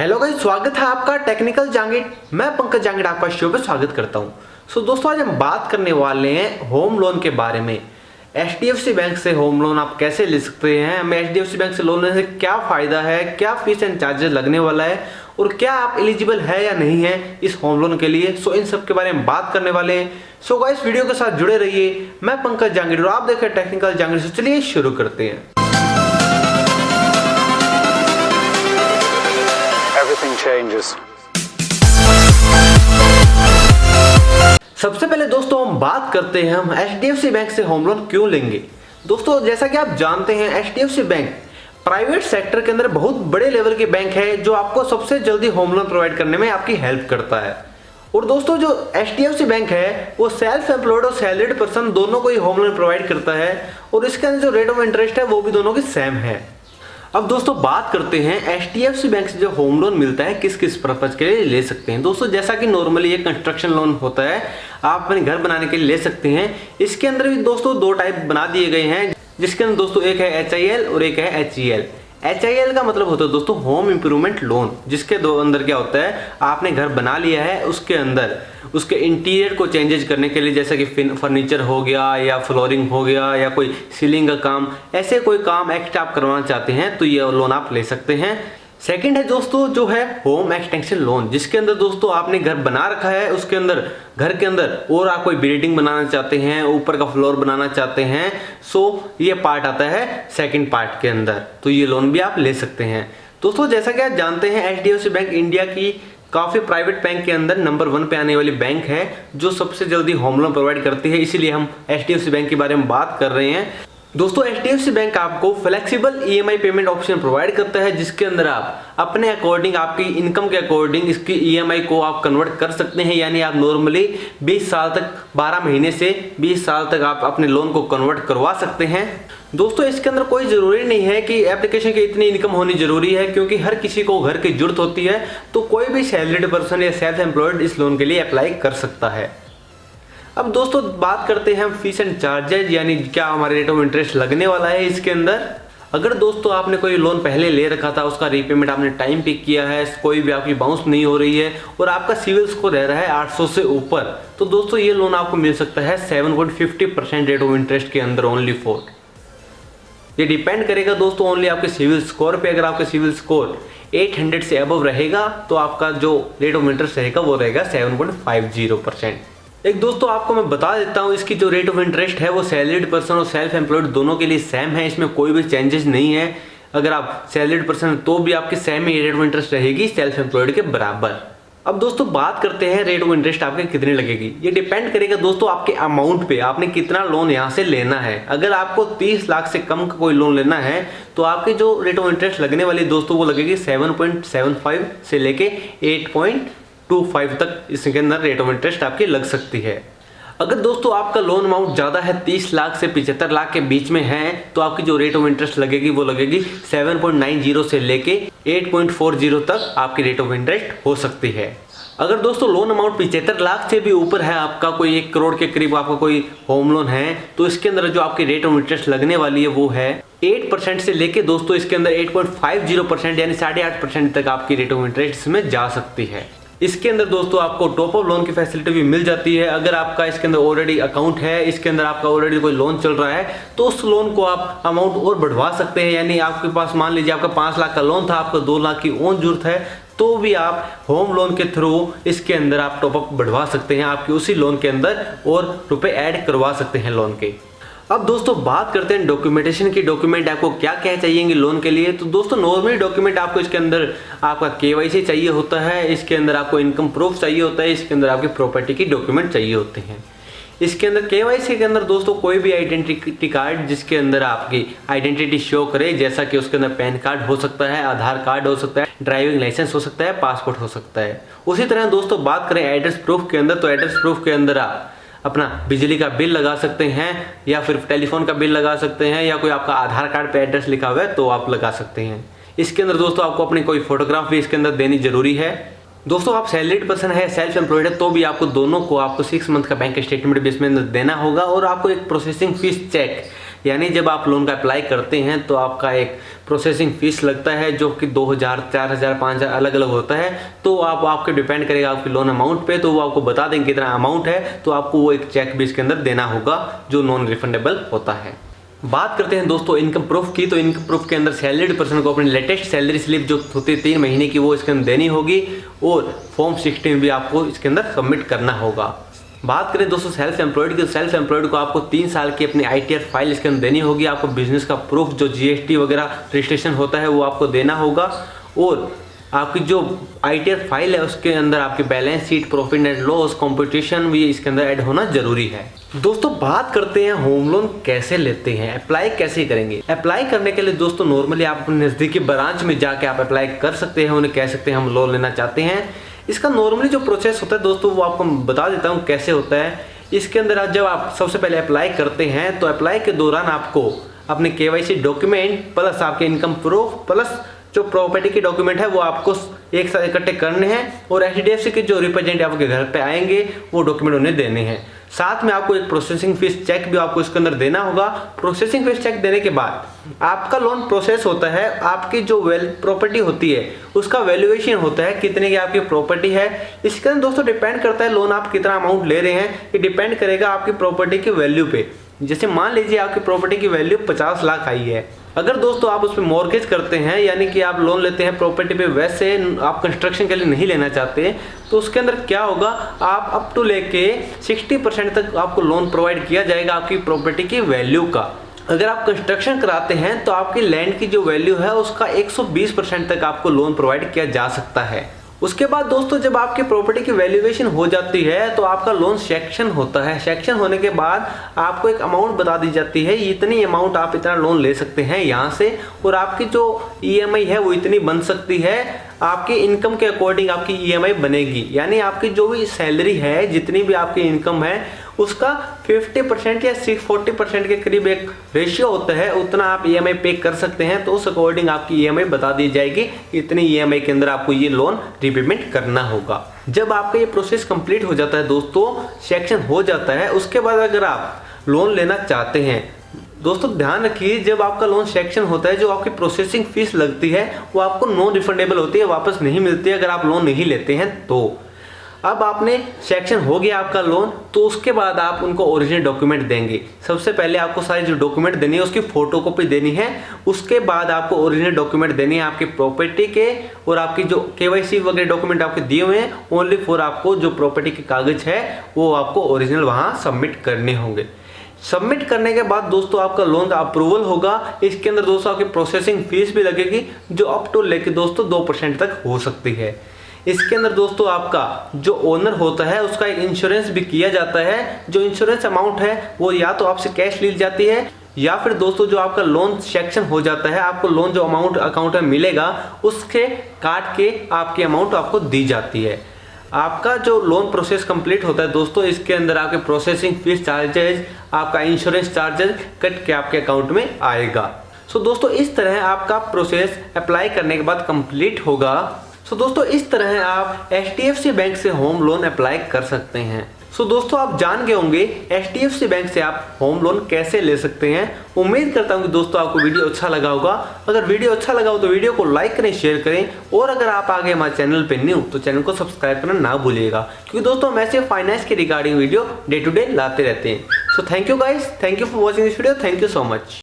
Hello guys, स्वागत है आपका टेक्निकल जांगिट। मैं पंकज जांगिट आपका शो पे स्वागत करता हूं। दोस्तों, आज हम बात करने वाले हैं होम लोन के बारे में। HDFC बैंक से होम लोन आप कैसे ले सकते हैं, हमें HDFC बैंक से लोन लेने से क्या फ़ायदा है, क्या फीस एंड चार्जेस लगने वाला है और क्या आप एलिजिबल है या नहीं है इस होम लोन के लिए। इन सब के बारे में बात करने वाले हैं। गाइस, वीडियो के साथ जुड़े रहिए। मैं पंकज जांगिट और आप देख रहे हैं टेक्निकल जांगिट। चलिए शुरू करते हैं। Everything changes. सबसे पहले दोस्तों हम बात करते हैं हम HDFC बैंक से होम लोन क्यों लेंगे। दोस्तों, जैसा कि आप जानते हैं HDFC बैंक प्राइवेट सेक्टर के अंदर बहुत बड़े लेवल के बैंक है जो आपको सबसे जल्दी होम लोन प्रोवाइड करने में आपकी हेल्प करता है। और दोस्तों, जो HDFC बैंक है वो सेल्फ एम्प्लॉयड और सैलरीड पर्सन दोनों को ही होम लोन प्रोवाइड करता है और इसके अंदर जो रेट ऑफ इंटरेस्ट है वो भी दोनों की सेम है। अब दोस्तों बात करते हैं HDFC बैंक से जो होम लोन मिलता है किस किस पर्पज के लिए ले सकते हैं। दोस्तों, जैसा कि नॉर्मली ये कंस्ट्रक्शन लोन होता है, आप अपने घर बनाने के लिए ले सकते हैं। इसके अंदर भी दोस्तों दो टाइप बना दिए गए हैं, जिसके अंदर दोस्तों एक है HIL और एक है HEL। HIL का मतलब होता है दोस्तों होम इम्प्रूवमेंट लोन, जिसके दो अंदर क्या होता है, आपने घर बना लिया है, उसके अंदर उसके इंटीरियर को चेंजेस करने के लिए, जैसे कि फर्नीचर हो गया या फ्लोरिंग हो गया या कोई सीलिंग का काम, ऐसे कोई काम एक्स्ट्रा आप करवाना चाहते हैं तो ये लोन आप ले सकते हैं। सेकंड है दोस्तों जो है होम एक्सटेंशन लोन, जिसके अंदर दोस्तों आपने घर बना रखा है, उसके अंदर घर के अंदर और आप कोई बिल्डिंग बनाना चाहते हैं, ऊपर का फ्लोर बनाना चाहते हैं, ये पार्ट आता है सेकंड पार्ट के अंदर, तो ये लोन भी आप ले सकते हैं। दोस्तों, जैसा कि आप जानते हैं HDFC बैंक इंडिया की काफ़ी प्राइवेट बैंक के अंदर नंबर 1 पे आने वाली बैंक है जो सबसे जल्दी होम लोन प्रोवाइड करती है, इसीलिए हम HDFC बैंक के बारे में बात कर रहे हैं। दोस्तों, HDFC बैंक आपको flexible EMI payment option provide करता है, जिसके अंदर आप अपने अकॉर्डिंग, आपकी इनकम के अकॉर्डिंग इसकी EMI को आप कन्वर्ट कर सकते हैं। यानी आप नॉर्मली 20 साल तक, 12 महीने से 20 साल तक आप अपने लोन को कन्वर्ट करवा सकते हैं। दोस्तों, इसके अंदर कोई ज़रूरी नहीं है कि एप्लीकेशन की इतनी इनकम होनी ज़रूरी है, क्योंकि हर किसी को घर की जरूरत होती है, तो कोई भी सैलरीड पर्सन या सेल्फ एम्प्लॉयड इस लोन के लिए अप्लाई कर सकता है। अब दोस्तों बात करते हैं हम फीस एंड चार्जेज, यानी क्या हमारे रेट ऑफ इंटरेस्ट लगने वाला है इसके अंदर। अगर दोस्तों आपने कोई लोन पहले ले रखा था, उसका रीपेमेंट आपने टाइम पे किया है, कोई भी आपकी बाउंस नहीं हो रही है और आपका सिविल स्कोर रह रहा है 800 से ऊपर, तो दोस्तों ये लोन आपको मिल सकता है 7.50% रेट ऑफ इंटरेस्ट के अंदर ओनली फॉर। ये डिपेंड करेगा दोस्तों ओनली आपके सिविल स्कोर पे। अगर आपका सिविल स्कोर 800 से अबव रहेगा तो आपका जो रेट ऑफ इंटरेस्ट रहेगा वो रहेगा 7.50%। एक दोस्तों आपको मैं बता देता हूँ, इसकी जो रेट ऑफ इंटरेस्ट है वो सैलरीड पर्सन और सेल्फ एम्प्लॉयड दोनों के लिए सेम है, इसमें कोई भी चेंजेस नहीं है। अगर आप सैलरीड पर्सन तो भी आपकी same he rate of interest रहेगी सेल्फ एम्प्लॉयड के बराबर। अब दोस्तों बात करते हैं रेट ऑफ इंटरेस्ट आपके कितने लगेगी। ये डिपेंड करेगा दोस्तों आपके अमाउंट पे, आपने कितना लोन यहाँ से लेना है। अगर आपको 30 लाख से कम का कोई लोन लेना है तो आपकी जो रेट ऑफ इंटरेस्ट लगने वाली दोस्तों वो लगेगी 7.75 से लेके 8.25 तक, इसके अंदर रेट ऑफ इंटरेस्ट आपकी लग सकती है। अगर दोस्तों आपका लोन अमाउंट ज़्यादा है, 30 लाख से 75 लाख के बीच में है, तो आपकी जो रेट ऑफ इंटरेस्ट लगेगी वो लगेगी 7.90 से लेके 8.40 तक आपकी रेट ऑफ इंटरेस्ट हो सकती है। अगर दोस्तों लोन अमाउंट 75 लाख से भी ऊपर है, आपका कोई 1 करोड़ के करीब आपका कोई होम लोन है, तो इसके अंदर जो आपकी रेट ऑफ इंटरेस्ट लगने वाली है वो है 8% से लेके दोस्तों इसके अंदर 8.50% यानी 8.5% तक आपकी रेट ऑफ इंटरेस्ट इसमें जा सकती है। इसके अंदर दोस्तों आपको टॉप अप लोन की फैसिलिटी भी मिल जाती है। अगर आपका इसके अंदर ऑलरेडी अकाउंट है, इसके अंदर आपका ऑलरेडी कोई लोन चल रहा है, तो उस लोन को आप अमाउंट और बढ़वा सकते हैं। यानी आपके पास मान लीजिए आपका 5 लाख का लोन था, आपको 2 लाख की ओन जरूरत है, तो भी आप होम लोन के थ्रू इसके अंदर आप टॉप अप बढ़वा सकते हैं, आपके उसी लोन के अंदर और रुपए ऐड करवा सकते हैं लोन के। अब दोस्तों बात करते हैं डॉक्यूमेंटेशन की। डॉक्यूमेंट आपको क्या क्या चाहिए लोन के लिए। तो दोस्तों नॉर्मली डॉक्यूमेंट आपको इसके अंदर आपका KYC चाहिए होता है, इसके अंदर आपको इनकम प्रूफ चाहिए होता है, इसके अंदर आपकी प्रॉपर्टी की डॉक्यूमेंट चाहिए होते हैं। इसके अंदर KYC के अंदर दोस्तों कोई भी आइडेंटिटी कार्ड जिसके अंदर आपकी आइडेंटिटी शो करे, जैसा कि उसके अंदर पैन कार्ड हो सकता है, आधार कार्ड हो सकता है, ड्राइविंग लाइसेंस हो सकता है, पासपोर्ट हो सकता है। उसी तरह दोस्तों बात करें एड्रेस प्रूफ के अंदर, तो एड्रेस प्रूफ के अंदर आप अपना बिजली का बिल लगा सकते हैं या फिर टेलीफोन का बिल लगा सकते हैं, या कोई आपका आधार कार्ड पे एड्रेस लिखा हुआ है तो आप लगा सकते हैं। इसके अंदर दोस्तों आपको अपनी कोई फोटोग्राफ भी इसके अंदर देनी जरूरी है। दोस्तों आप सैलरीड पर्सन है, सेल्फ एम्प्लॉयड है, तो भी आपको दोनों को आपको 6 मंथ का बैंक स्टेटमेंट भी इसमें देना होगा और आपको एक प्रोसेसिंग फीस चेक यानी जब आप लोन का अप्लाई करते हैं तो आपका एक प्रोसेसिंग फीस लगता है जो कि 2000, 4000, 5000 अलग अलग होता है। तो आपके डिपेंड करेगा आपके लोन अमाउंट पे, तो वो आपको बता देंगे कितना अमाउंट है, तो आपको वो एक चेक भी इसके अंदर देना होगा जो नॉन रिफंडेबल होता है। बात करते हैं दोस्तों इनकम प्रूफ की, तो इनकम प्रूफ के अंदर सैलरीड पर्सन को अपनी लेटेस्ट सैलरी स्लिप जो होती है 3 महीने की वो इसके अंदर देनी होगी, और फॉर्म 16 भी आपको इसके अंदर सबमिट करना होगा। बात करें दोस्तों सेल्फ एम्प्लॉयड की, सेल्फ एम्प्लॉयड को आपको 3 साल की अपनी ITR फाइल इसके अंदर देनी होगी। आपको बिजनेस का प्रूफ जो GST वगैरह रजिस्ट्रेशन होता है वो आपको देना होगा, और आपकी जो ITR फाइल है उसके अंदर आपकी balance sheet, profit and loss, competition भी इसके अंदर ऐड होना जरूरी है। दोस्तों बात करते हैं होम लोन कैसे लेते हैं, अप्लाई कैसे करेंगे। अप्लाई करने के लिए दोस्तों नॉर्मली आप अपने नज़दीकी ब्रांच में जाके आप अप्लाई कर सकते हैं, उन्हें कह सकते हैं हम लोन लेना चाहते हैं। इसका नॉर्मली जो प्रोसेस होता है दोस्तों वो आपको बता देता हूँ कैसे होता है। इसके अंदर जब आप सबसे पहले अप्लाई करते हैं तो अप्लाई के दौरान आपको अपने KYC डॉक्यूमेंट प्लस आपके इनकम प्रूफ प्लस जो प्रॉपर्टी के डॉक्यूमेंट है वो आपको एक साथ इकट्ठे करने हैं, और HDFC के जो रिप्रेजेंटेटिव आपके घर पे आएंगे वो डॉक्यूमेंट उन्हें देने हैं। साथ में आपको एक प्रोसेसिंग फीस चेक भी आपको इसके अंदर देना होगा। प्रोसेसिंग फीस चेक देने के बाद आपका लोन प्रोसेस होता है। आपकी जो प्रॉपर्टी होती है उसका वैल्यूएशन होता है, कितने की आपकी प्रॉपर्टी है। इसके अंदर दोस्तों डिपेंड करता है लोन आप कितना अमाउंट ले रहे हैं, ये डिपेंड करेगा आपकी प्रॉपर्टी की वैल्यू पे। जैसे मान लीजिए आपकी प्रॉपर्टी की वैल्यू 50 लाख आई है, अगर दोस्तों आप उस पर मॉर्गेज करते हैं यानी कि आप लोन लेते हैं प्रॉपर्टी पे, वैसे आप कंस्ट्रक्शन के लिए नहीं लेना चाहते, तो उसके अंदर क्या होगा, आप अप टू लेके 60% तक आपको लोन प्रोवाइड किया जाएगा आपकी प्रॉपर्टी की वैल्यू का। अगर आप कंस्ट्रक्शन कराते हैं तो आपकी लैंड की जो वैल्यू है उसका 120% तक आपको लोन प्रोवाइड किया जा सकता है। उसके बाद दोस्तों जब आपकी प्रॉपर्टी की वैल्यूएशन हो जाती है तो आपका लोन सेक्शन होता है। सेक्शन होने के बाद आपको एक अमाउंट बता दी जाती है, इतनी अमाउंट आप इतना लोन ले सकते हैं यहाँ से, और आपकी जो EMI है वो इतनी बन सकती है। आपकी इनकम के अकॉर्डिंग आपकी EMI बनेगी, यानी आपकी जो भी सैलरी है, जितनी भी आपकी इनकम है उसका 50% या 40% के करीब एक रेशियो होता है, उतना आप EMI पे कर सकते हैं। तो उस अकॉर्डिंग आपकी EMI बता दी जाएगी, इतनी EMI के अंदर आपको ये लोन रीपेमेंट करना होगा। जब आपका ये प्रोसेस कंप्लीट हो जाता है दोस्तों, सेक्शन हो जाता है, उसके बाद अगर आप लोन लेना चाहते हैं, दोस्तों ध्यान रखिए जब आपका लोन सेक्शन होता है जो आपकी प्रोसेसिंग फीस लगती है वो आपको नॉन रिफंडेबल होती है, वापस नहीं मिलती है अगर आप लोन नहीं लेते हैं तो। अब आपने सेक्शन हो गया आपका लोन, तो उसके बाद आप उनको ओरिजिनल डॉक्यूमेंट देंगे। सबसे पहले आपको सारी जो डॉक्यूमेंट देनी है उसकी फोटोकॉपी देनी है, उसके बाद आपको ओरिजिनल डॉक्यूमेंट देनी है आपकी प्रॉपर्टी के, और आपकी जो KYC वगैरह डॉक्यूमेंट आपके दिए हुए हैं ओनली फॉर आपको जो प्रॉपर्टी के कागज है वो आपको ओरिजिनल वहाँ सबमिट करने होंगे। सबमिट करने के बाद दोस्तों आपका लोन का अप्रूवल होगा। इसके अंदर दोस्तों आपकी प्रोसेसिंग फीस भी लगेगी जो अप टू लेके दोस्तों 2% तक हो सकती है। इसके अंदर दोस्तों आपका जो ओनर होता है उसका एक इंश्योरेंस भी किया जाता है। जो इंश्योरेंस अमाउंट है वो या तो आपसे कैश ली जाती है, या फिर दोस्तों जो आपका लोन सेक्शन हो जाता है आपको लोन जो अमाउंट अकाउंट में मिलेगा उसके काट के आपकी अमाउंट आपको दी जाती है। आपका जो लोन प्रोसेस कंप्लीट होता है दोस्तों, इसके अंदर आपके प्रोसेसिंग फीस चार्जेज, आपका इंश्योरेंस चार्जेज कट के आपके अकाउंट में आएगा। सो दोस्तों इस तरह आपका प्रोसेस अप्लाई करने के बाद कंप्लीट होगा। सो दोस्तों इस तरह आप HDFC बैंक से होम लोन अप्लाई कर सकते हैं। सो दोस्तों आप जान गए होंगे HDFC बैंक से आप होम लोन कैसे ले सकते हैं। उम्मीद करता हूँ कि दोस्तों आपको वीडियो अच्छा लगा होगा। अगर वीडियो अच्छा लगा हो तो वीडियो को लाइक करें, शेयर करें, और अगर आप आगे हमारे चैनल पे न्यू तो चैनल को सब्सक्राइब करना ना भूलिएगा, क्योंकि दोस्तों हम ऐसे फाइनेंस के regarding video day to day लाते रहते हैं। So thank you guys, thank you for watching this video, thank you so much.